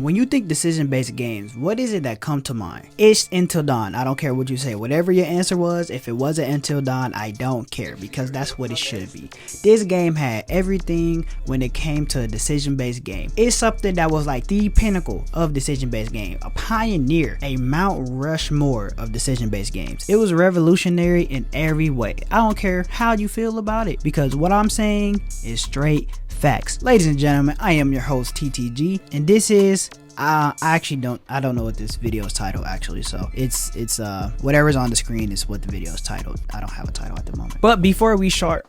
when you think decision-based games, what is it that come to mind? It's Until Dawn. I don't care what you say. Whatever your answer was, if it wasn't Until Dawn, I don't care, because that's what it should be. This game had everything when it came to a decision-based game. It's something that was like the pinnacle of decision-based game, a pioneer, a Mount Rushmore of decision-based games. It was revolutionary in every way. I don't care how you feel about it, because what I'm saying is straight facts. Ladies and gentlemen, I am your host TTG, and this is I don't know what this video is titled actually, so it's whatever's on the screen is what the video is titled. I don't have a title at the moment. But before we start,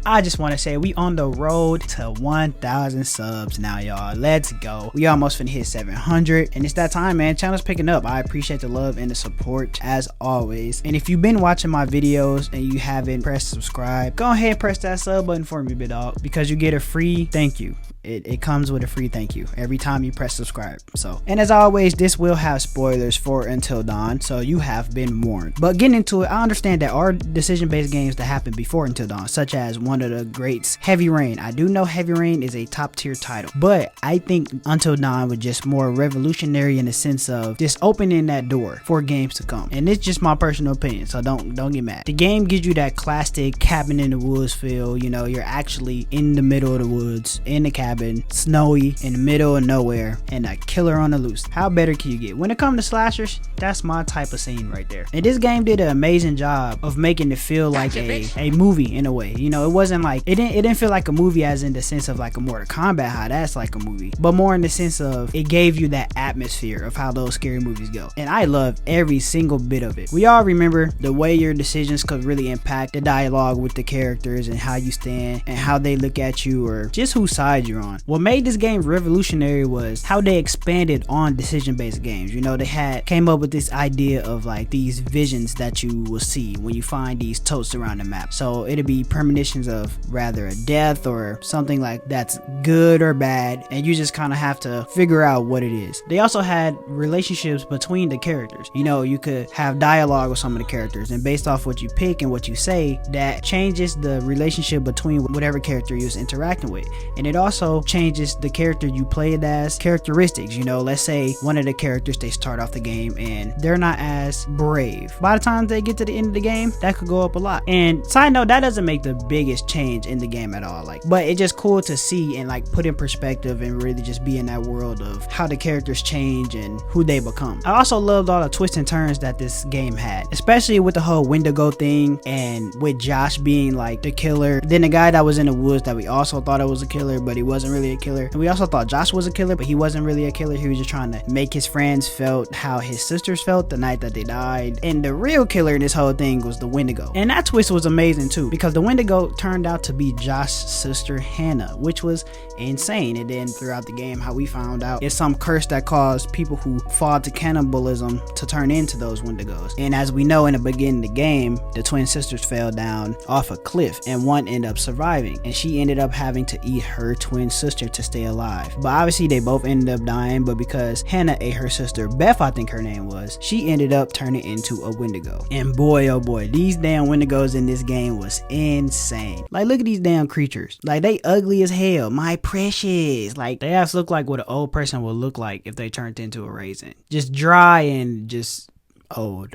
I just want to say we on the road to 1,000 subs now, y'all. Let's go. We almost finna hit 700, and it's that time, man. Channel's picking up. I appreciate the love and the support as always. And if you've been watching my videos and you haven't pressed subscribe, go ahead and press that sub button for me, big dog, because you get a free thank you. It comes with a free thank you every time you press subscribe. So, and as always, this will have spoilers for Until Dawn, so you have been warned. But getting into it, I understand there are decision-based games that happened before Until Dawn, such as one of the greats, Heavy Rain. I do know Heavy Rain is a top tier title, but I think Until Dawn was just more revolutionary in the sense of just opening that door for games to come. And it's just my personal opinion, so don't get mad. The game gives you that classic cabin in the woods feel. You know, you're actually in the middle of the woods, in the cabin, snowy, in the middle of nowhere, and a killer on the loose. How better can you get? When it comes to slashers, that's my type of scene right there. And this game did an amazing job of making it feel like a movie in a way. You know, it wasn't like it didn't feel like a movie as in the sense of like a Mortal Kombat, how that's like a movie, but more in the sense of it gave you that atmosphere of how those scary movies go. And I loved every single bit of it. We all remember the way your decisions could really impact the dialogue with the characters and how you stand and how they look at you or just whose side you're on. What made this game revolutionary was how they expanded on decision-based games. You know, they came up with this idea of like these visions that you will see when you find these totes around the map. So it'll be premonitions of rather a death or something like that's good or bad, and you just kind of have to figure out what it is. They also had relationships between the characters. You know, you could have dialogue with some of the characters, and based off what you pick and what you say, that changes the relationship between whatever character you're interacting with. And it also changes the character you played as characteristics. You know, let's say one of the characters, they start off the game and they're not as brave. By the time they get to the end of the game, that could go up a lot. And side note, that doesn't make the biggest change in the game at all, like, but it's just cool to see and like put in perspective and really just be in that world of how the characters change and who they become. I also loved all the twists and turns that this game had, especially with the whole Wendigo thing and with Josh being like the killer, then the guy that was in the woods that we also thought it was a killer, but he wasn't really a killer. And we also thought Josh was a killer, but he wasn't really a killer. He was just trying to make his friends felt how his sisters felt the night that they died. And the real killer in this whole thing was the Wendigo. And that twist was amazing too, because the Wendigo turned out to be Josh's sister Hannah, which was insane. And then throughout the game, how we found out it's some curse that caused people who fall to cannibalism to turn into those Wendigos. And as we know, in the beginning of the game, the twin sisters fell down off a cliff and one ended up surviving, and she ended up having to eat her twin sister to stay alive. But obviously they both ended up dying, but because Hannah ate her sister Beth, I think her name was, she ended up turning into a Wendigo. And boy oh boy, these damn Wendigos in this game was insane. Like, look at these damn creatures. Like, they ugly as hell, my precious. Like, they ass look like what an old person would look like if they turned into a raisin. Just dry and just old.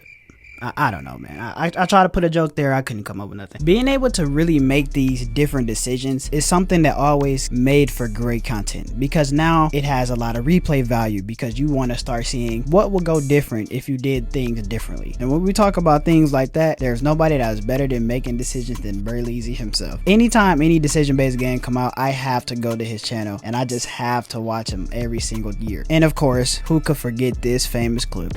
I don't know, man. I tried to put a joke there. I couldn't come up with nothing. Being able to really make these different decisions is something that always made for great content, because now it has a lot of replay value, because you want to start seeing what would go different if you did things differently. And when we talk about things like that, there's nobody that is better than making decisions than Burleezy himself. Anytime any decision-based game come out, I have to go to his channel and I just have to watch him every single year. And of course, who could forget this famous clip?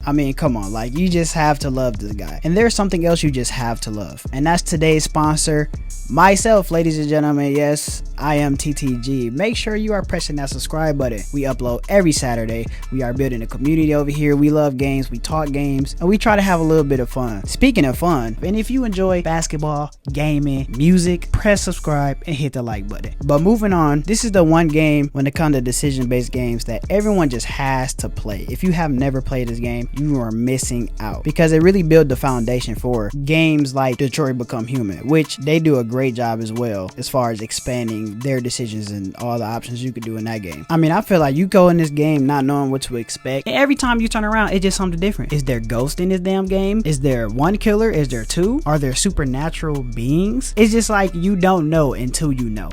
I mean, come on, like, you just have to love this guy. And there's something else you just have to love, and that's today's sponsor, myself, ladies and gentlemen. Yes, I am TTG. Make sure you are pressing that subscribe button. We upload every Saturday. We are building a community over here. We love games, we talk games, and we try to have a little bit of fun. Speaking of fun, and if you enjoy basketball, gaming, music, press subscribe and hit the like button. But moving on, this is the one game when it comes to decision-based games that everyone just has to play. If you have never played this game, you are missing out, because it really built the foundation for games like Detroit Become Human, which they do a great job as well as far as expanding their decisions and all the options you could do in that game. I mean, I feel like you go in this game not knowing what to expect, and every time you turn around, it's just something different. Is there ghosts in this damn game? Is there one killer? Is there two? Are there supernatural beings? It's just like you don't know until you know.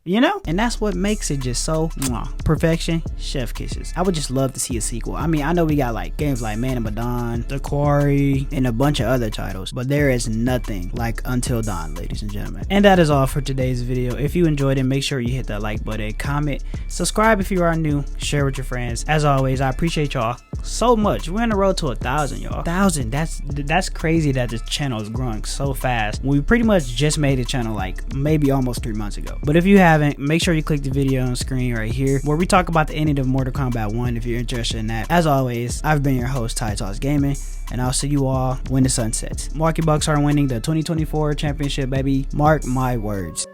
You know, and that's what makes it just so perfection. Chef kisses. I would just love to see a sequel. I mean, I know we got like games like Man of Medan, The Quarry, and a bunch of other titles, but there is nothing like Until Dawn, ladies and gentlemen. And that is all for today's video. If you enjoyed it, make sure you hit that like button, comment, subscribe if you are new, share with your friends. As always, I appreciate y'all so much. We're on the road to 1,000, y'all. 1,000. That's crazy that this channel is growing so fast. We pretty much just made a channel like maybe almost 3 months ago. But if you haven't, make sure you click the video on screen right here where we talk about the ending of Mortal Kombat 1 if you're interested in that. As always, I've been your host, Ty Toss Gaming, and I'll see you all when the sun sets. Milwaukee Bucks are winning the 2024 championship, baby. Mark my words.